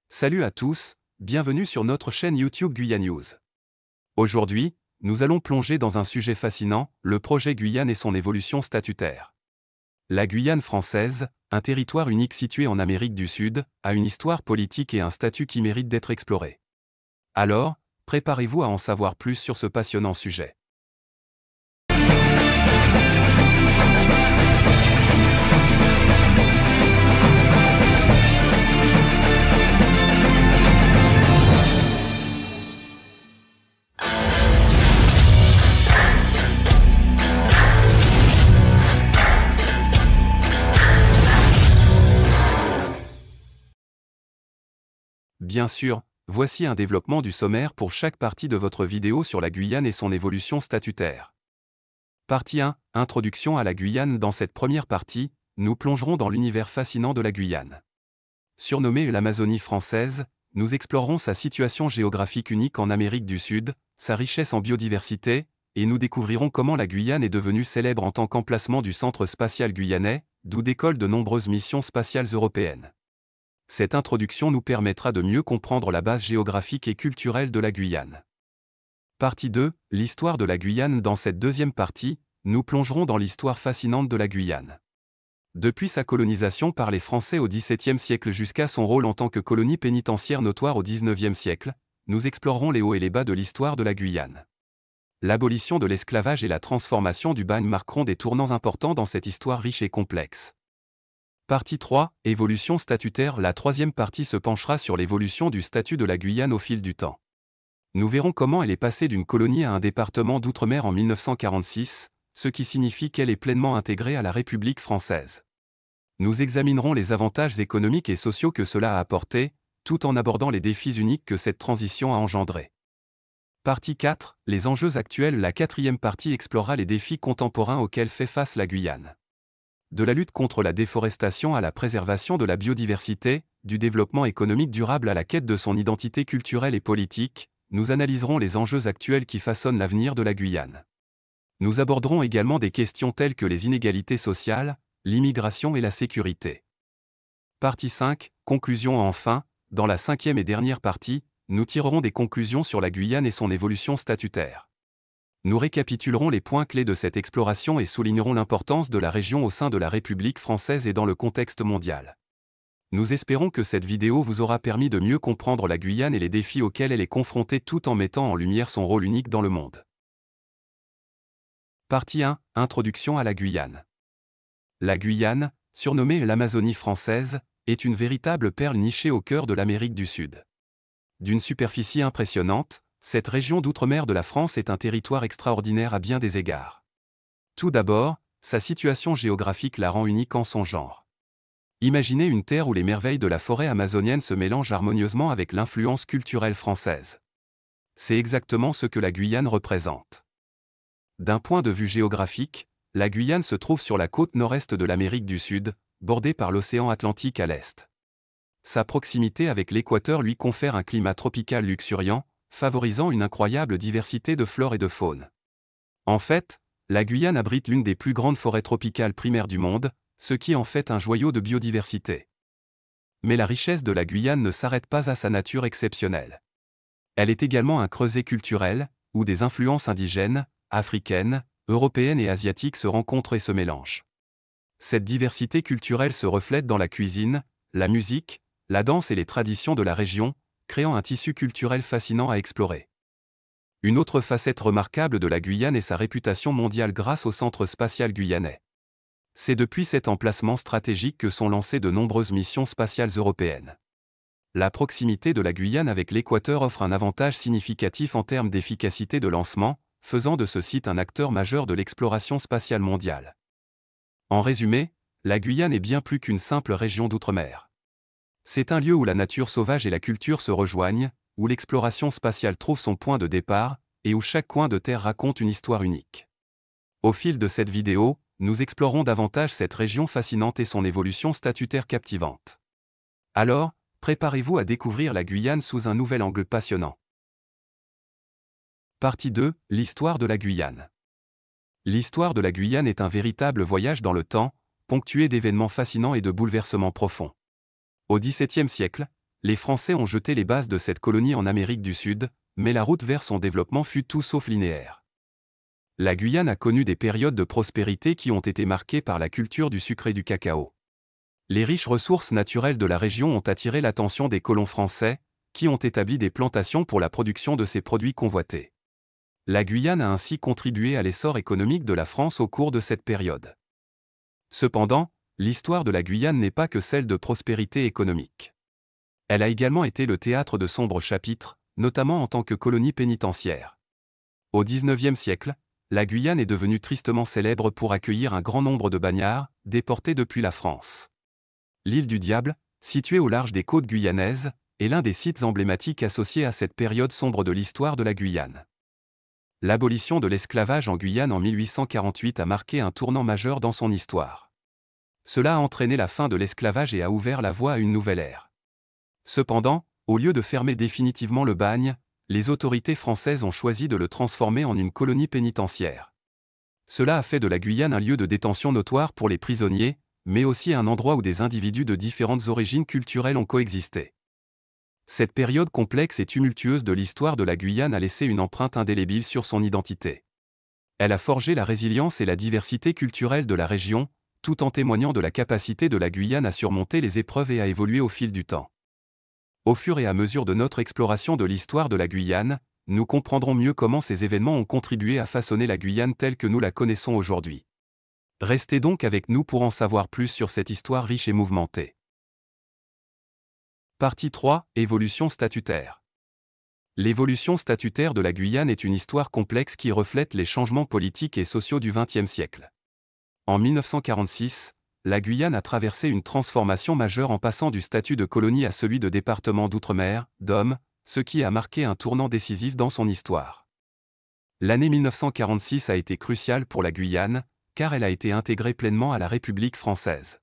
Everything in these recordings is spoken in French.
Salut à tous, bienvenue sur notre chaîne YouTube Guyane News. Aujourd'hui, nous allons plonger dans un sujet fascinant, le projet Guyane et son évolution statutaire. La Guyane française, un territoire unique situé en Amérique du Sud, a une histoire politique et un statut qui mérite d'être exploré. Alors, préparez-vous à en savoir plus sur ce passionnant sujet. Bien sûr, voici un développement du sommaire pour chaque partie de votre vidéo sur la Guyane et son évolution statutaire. Partie 1, Introduction à la Guyane. Dans cette première partie, nous plongerons dans l'univers fascinant de la Guyane. Surnommée l'Amazonie française, nous explorerons sa situation géographique unique en Amérique du Sud, sa richesse en biodiversité, et nous découvrirons comment la Guyane est devenue célèbre en tant qu'emplacement du Centre spatial guyanais, d'où décollent de nombreuses missions spatiales européennes. Cette introduction nous permettra de mieux comprendre la base géographique et culturelle de la Guyane. Partie 2, L'histoire de la Guyane. Dans cette deuxième partie, nous plongerons dans l'histoire fascinante de la Guyane. Depuis sa colonisation par les Français au XVIIe siècle jusqu'à son rôle en tant que colonie pénitentiaire notoire au XIXe siècle, nous explorerons les hauts et les bas de l'histoire de la Guyane. L'abolition de l'esclavage et la transformation du bagne marqueront des tournants importants dans cette histoire riche et complexe. Partie 3, Évolution statutaire. La troisième partie se penchera sur l'évolution du statut de la Guyane au fil du temps. Nous verrons comment elle est passée d'une colonie à un département d'outre-mer en 1946, ce qui signifie qu'elle est pleinement intégrée à la République française. Nous examinerons les avantages économiques et sociaux que cela a apportés, tout en abordant les défis uniques que cette transition a engendrés. Partie 4, Les enjeux actuels. La quatrième partie explorera les défis contemporains auxquels fait face la Guyane. De la lutte contre la déforestation à la préservation de la biodiversité, du développement économique durable à la quête de son identité culturelle et politique, nous analyserons les enjeux actuels qui façonnent l'avenir de la Guyane. Nous aborderons également des questions telles que les inégalités sociales, l'immigration et la sécurité. Partie 5, Conclusion. Enfin, dans la cinquième et dernière partie, nous tirerons des conclusions sur la Guyane et son évolution statutaire. Nous récapitulerons les points clés de cette exploration et soulignerons l'importance de la région au sein de la République française et dans le contexte mondial. Nous espérons que cette vidéo vous aura permis de mieux comprendre la Guyane et les défis auxquels elle est confrontée tout en mettant en lumière son rôle unique dans le monde. Partie 1, Introduction à la Guyane. La Guyane, surnommée l'Amazonie française, est une véritable perle nichée au cœur de l'Amérique du Sud. D'une superficie impressionnante, cette région d'outre-mer de la France est un territoire extraordinaire à bien des égards. Tout d'abord, sa situation géographique la rend unique en son genre. Imaginez une terre où les merveilles de la forêt amazonienne se mélangent harmonieusement avec l'influence culturelle française. C'est exactement ce que la Guyane représente. D'un point de vue géographique, la Guyane se trouve sur la côte nord-est de l'Amérique du Sud, bordée par l'océan Atlantique à l'est. Sa proximité avec l'équateur lui confère un climat tropical luxuriant, favorisant une incroyable diversité de flore et de faune. En fait, la Guyane abrite l'une des plus grandes forêts tropicales primaires du monde, ce qui en fait un joyau de biodiversité. Mais la richesse de la Guyane ne s'arrête pas à sa nature exceptionnelle. Elle est également un creuset culturel, où des influences indigènes, africaines, européennes et asiatiques se rencontrent et se mélangent. Cette diversité culturelle se reflète dans la cuisine, la musique, la danse et les traditions de la région, créant un tissu culturel fascinant à explorer. Une autre facette remarquable de la Guyane est sa réputation mondiale grâce au Centre spatial guyanais. C'est depuis cet emplacement stratégique que sont lancées de nombreuses missions spatiales européennes. La proximité de la Guyane avec l'équateur offre un avantage significatif en termes d'efficacité de lancement, faisant de ce site un acteur majeur de l'exploration spatiale mondiale. En résumé, la Guyane est bien plus qu'une simple région d'outre-mer. C'est un lieu où la nature sauvage et la culture se rejoignent, où l'exploration spatiale trouve son point de départ, et où chaque coin de terre raconte une histoire unique. Au fil de cette vidéo, nous explorons davantage cette région fascinante et son évolution statutaire captivante. Alors, préparez-vous à découvrir la Guyane sous un nouvel angle passionnant. Partie 2, L'histoire de la Guyane. L'histoire de la Guyane est un véritable voyage dans le temps, ponctué d'événements fascinants et de bouleversements profonds. Au XVIIe siècle, les Français ont jeté les bases de cette colonie en Amérique du Sud, mais la route vers son développement fut tout sauf linéaire. La Guyane a connu des périodes de prospérité qui ont été marquées par la culture du sucre et du cacao. Les riches ressources naturelles de la région ont attiré l'attention des colons français, qui ont établi des plantations pour la production de ces produits convoités. La Guyane a ainsi contribué à l'essor économique de la France au cours de cette période. Cependant, l'histoire de la Guyane n'est pas que celle de prospérité économique. Elle a également été le théâtre de sombres chapitres, notamment en tant que colonie pénitentiaire. Au XIXe siècle, la Guyane est devenue tristement célèbre pour accueillir un grand nombre de bagnards, déportés depuis la France. L'île du Diable, située au large des côtes guyanaises, est l'un des sites emblématiques associés à cette période sombre de l'histoire de la Guyane. L'abolition de l'esclavage en Guyane en 1848 a marqué un tournant majeur dans son histoire. Cela a entraîné la fin de l'esclavage et a ouvert la voie à une nouvelle ère. Cependant, au lieu de fermer définitivement le bagne, les autorités françaises ont choisi de le transformer en une colonie pénitentiaire. Cela a fait de la Guyane un lieu de détention notoire pour les prisonniers, mais aussi un endroit où des individus de différentes origines culturelles ont coexisté. Cette période complexe et tumultueuse de l'histoire de la Guyane a laissé une empreinte indélébile sur son identité. Elle a forgé la résilience et la diversité culturelle de la région, tout en témoignant de la capacité de la Guyane à surmonter les épreuves et à évoluer au fil du temps. Au fur et à mesure de notre exploration de l'histoire de la Guyane, nous comprendrons mieux comment ces événements ont contribué à façonner la Guyane telle que nous la connaissons aujourd'hui. Restez donc avec nous pour en savoir plus sur cette histoire riche et mouvementée. Partie 3. Évolution statutaire. L'évolution statutaire de la Guyane est une histoire complexe qui reflète les changements politiques et sociaux du XXe siècle. En 1946, la Guyane a traversé une transformation majeure en passant du statut de colonie à celui de département d'outre-mer, DOM, ce qui a marqué un tournant décisif dans son histoire. L'année 1946 a été cruciale pour la Guyane, car elle a été intégrée pleinement à la République française.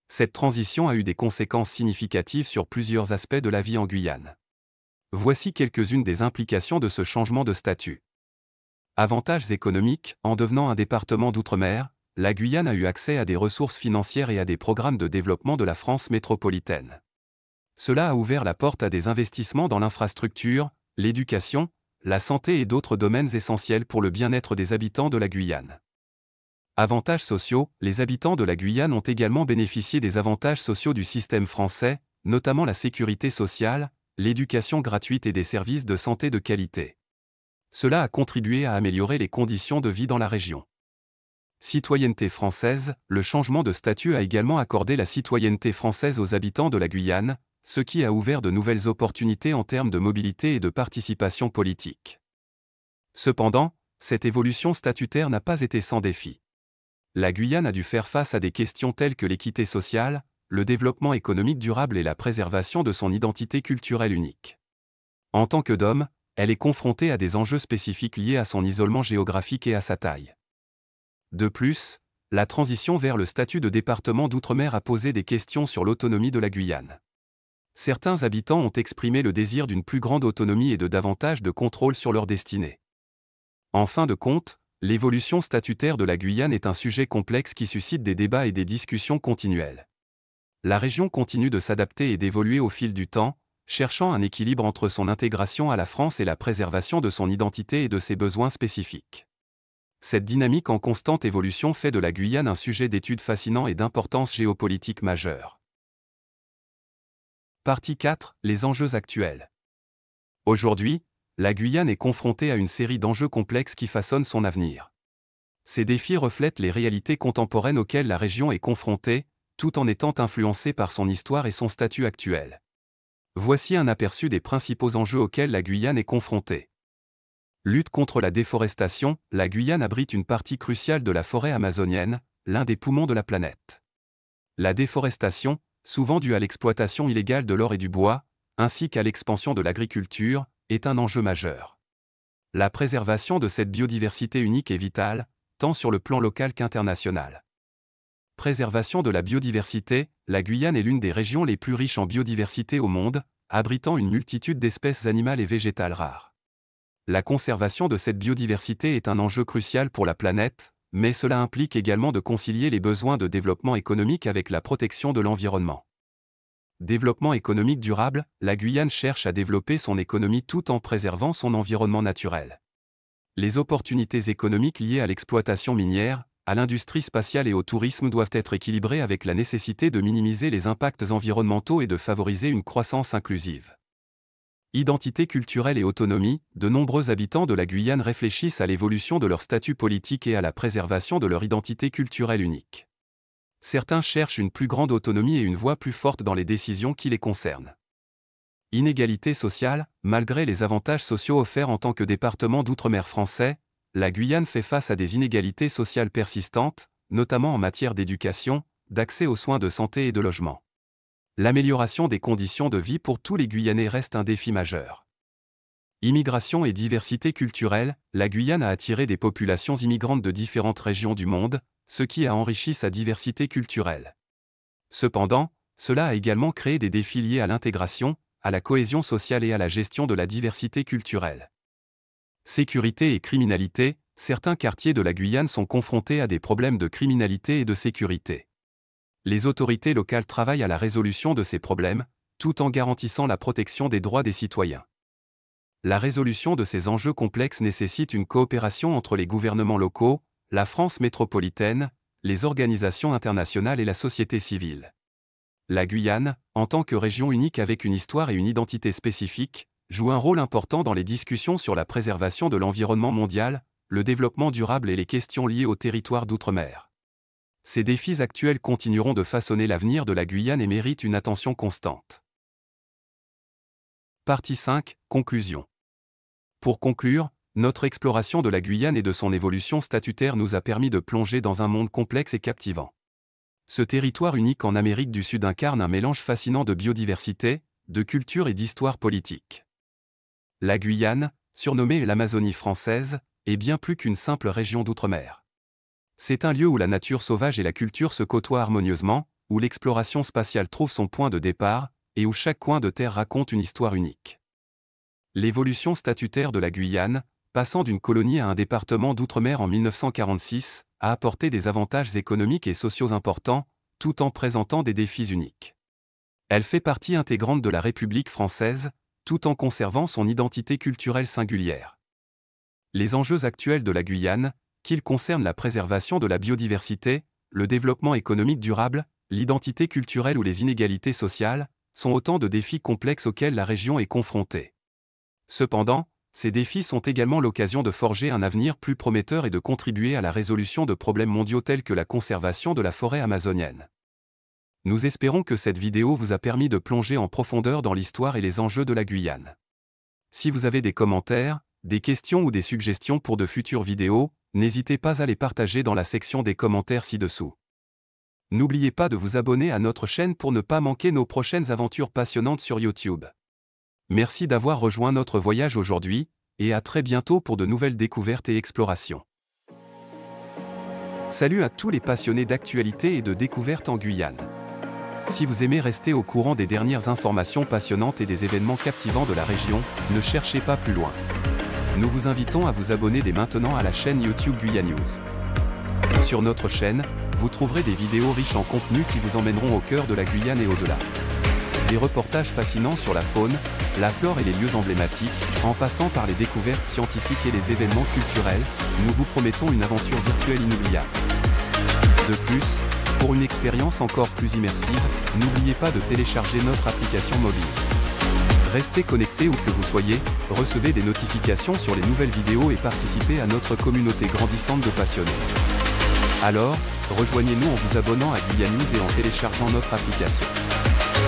Cette transition a eu des conséquences significatives sur plusieurs aspects de la vie en Guyane. Voici quelques-unes des implications de ce changement de statut. Avantages économiques. En devenant un département d'outre-mer, la Guyane a eu accès à des ressources financières et à des programmes de développement de la France métropolitaine. Cela a ouvert la porte à des investissements dans l'infrastructure, l'éducation, la santé et d'autres domaines essentiels pour le bien-être des habitants de la Guyane. Avantages sociaux. Les habitants de la Guyane ont également bénéficié des avantages sociaux du système français, notamment la sécurité sociale, l'éducation gratuite et des services de santé de qualité. Cela a contribué à améliorer les conditions de vie dans la région. Citoyenneté française. Le changement de statut a également accordé la citoyenneté française aux habitants de la Guyane, ce qui a ouvert de nouvelles opportunités en termes de mobilité et de participation politique. Cependant, cette évolution statutaire n'a pas été sans défi. La Guyane a dû faire face à des questions telles que l'équité sociale, le développement économique durable et la préservation de son identité culturelle unique. En tant que DOM, elle est confrontée à des enjeux spécifiques liés à son isolement géographique et à sa taille. De plus, la transition vers le statut de département d'outre-mer a posé des questions sur l'autonomie de la Guyane. Certains habitants ont exprimé le désir d'une plus grande autonomie et de davantage de contrôle sur leur destinée. En fin de compte, l'évolution statutaire de la Guyane est un sujet complexe qui suscite des débats et des discussions continuelles. La région continue de s'adapter et d'évoluer au fil du temps, cherchant un équilibre entre son intégration à la France et la préservation de son identité et de ses besoins spécifiques. Cette dynamique en constante évolution fait de la Guyane un sujet d'étude fascinant et d'importance géopolitique majeure. Partie 4. Les enjeux actuels. Aujourd'hui, la Guyane est confrontée à une série d'enjeux complexes qui façonnent son avenir. Ces défis reflètent les réalités contemporaines auxquelles la région est confrontée, tout en étant influencée par son histoire et son statut actuel. Voici un aperçu des principaux enjeux auxquels la Guyane est confrontée. Lutte contre la déforestation. La Guyane abrite une partie cruciale de la forêt amazonienne, l'un des poumons de la planète. La déforestation, souvent due à l'exploitation illégale de l'or et du bois, ainsi qu'à l'expansion de l'agriculture, est un enjeu majeur. La préservation de cette biodiversité unique est vitale, tant sur le plan local qu'international. Préservation de la biodiversité. La Guyane est l'une des régions les plus riches en biodiversité au monde, abritant une multitude d'espèces animales et végétales rares. La conservation de cette biodiversité est un enjeu crucial pour la planète, mais cela implique également de concilier les besoins de développement économique avec la protection de l'environnement. développement économique durable, la Guyane cherche à développer son économie tout en préservant son environnement naturel. Les opportunités économiques liées à l'exploitation minière, à l'industrie spatiale et au tourisme doivent être équilibrées avec la nécessité de minimiser les impacts environnementaux et de favoriser une croissance inclusive. Identité culturelle et autonomie, de nombreux habitants de la Guyane réfléchissent à l'évolution de leur statut politique et à la préservation de leur identité culturelle unique. Certains cherchent une plus grande autonomie et une voix plus forte dans les décisions qui les concernent. Inégalité sociale, malgré les avantages sociaux offerts en tant que département d'outre-mer français, la Guyane fait face à des inégalités sociales persistantes, notamment en matière d'éducation, d'accès aux soins de santé et de logement. L'amélioration des conditions de vie pour tous les Guyanais reste un défi majeur. Immigration et diversité culturelle, la Guyane a attiré des populations immigrantes de différentes régions du monde, ce qui a enrichi sa diversité culturelle. Cependant, cela a également créé des défis liés à l'intégration, à la cohésion sociale et à la gestion de la diversité culturelle. Sécurité et criminalité, certains quartiers de la Guyane sont confrontés à des problèmes de criminalité et de sécurité. Les autorités locales travaillent à la résolution de ces problèmes, tout en garantissant la protection des droits des citoyens. La résolution de ces enjeux complexes nécessite une coopération entre les gouvernements locaux, la France métropolitaine, les organisations internationales et la société civile. La Guyane, en tant que région unique avec une histoire et une identité spécifiques, joue un rôle important dans les discussions sur la préservation de l'environnement mondial, le développement durable et les questions liées au territoire d'outre-mer. Ces défis actuels continueront de façonner l'avenir de la Guyane et méritent une attention constante. Partie 5. Conclusion. Pour conclure, notre exploration de la Guyane et de son évolution statutaire nous a permis de plonger dans un monde complexe et captivant. Ce territoire unique en Amérique du Sud incarne un mélange fascinant de biodiversité, de culture et d'histoire politique. La Guyane, surnommée l'Amazonie française, est bien plus qu'une simple région d'outre-mer. C'est un lieu où la nature sauvage et la culture se côtoient harmonieusement, où l'exploration spatiale trouve son point de départ, et où chaque coin de terre raconte une histoire unique. L'évolution statutaire de la Guyane, passant d'une colonie à un département d'outre-mer en 1946, a apporté des avantages économiques et sociaux importants, tout en présentant des défis uniques. Elle fait partie intégrante de la République française, tout en conservant son identité culturelle singulière. Les enjeux actuels de la Guyane, qu'ils concernent la préservation de la biodiversité, le développement économique durable, l'identité culturelle ou les inégalités sociales, sont autant de défis complexes auxquels la région est confrontée. Cependant, ces défis sont également l'occasion de forger un avenir plus prometteur et de contribuer à la résolution de problèmes mondiaux tels que la conservation de la forêt amazonienne. Nous espérons que cette vidéo vous a permis de plonger en profondeur dans l'histoire et les enjeux de la Guyane. Si vous avez des commentaires, des questions ou des suggestions pour de futures vidéos, n'hésitez pas à les partager dans la section des commentaires ci-dessous. N'oubliez pas de vous abonner à notre chaîne pour ne pas manquer nos prochaines aventures passionnantes sur YouTube. Merci d'avoir rejoint notre voyage aujourd'hui, et à très bientôt pour de nouvelles découvertes et explorations. Salut à tous les passionnés d'actualité et de découvertes en Guyane. Si vous aimez rester au courant des dernières informations passionnantes et des événements captivants de la région, ne cherchez pas plus loin. Nous vous invitons à vous abonner dès maintenant à la chaîne YouTube Guyane News. Sur notre chaîne, vous trouverez des vidéos riches en contenu qui vous emmèneront au cœur de la Guyane et au-delà. Des reportages fascinants sur la faune, la flore et les lieux emblématiques, en passant par les découvertes scientifiques et les événements culturels, nous vous promettons une aventure virtuelle inoubliable. De plus, pour une expérience encore plus immersive, n'oubliez pas de télécharger notre application mobile. Restez connectés où que vous soyez, recevez des notifications sur les nouvelles vidéos et participez à notre communauté grandissante de passionnés. Alors, rejoignez-nous en vous abonnant à Guyane News et en téléchargeant notre application.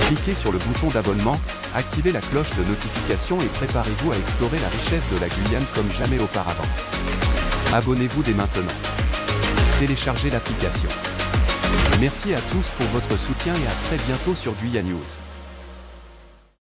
Cliquez sur le bouton d'abonnement, activez la cloche de notification et préparez-vous à explorer la richesse de la Guyane comme jamais auparavant. Abonnez-vous dès maintenant. Téléchargez l'application. Merci à tous pour votre soutien et à très bientôt sur Guyane News.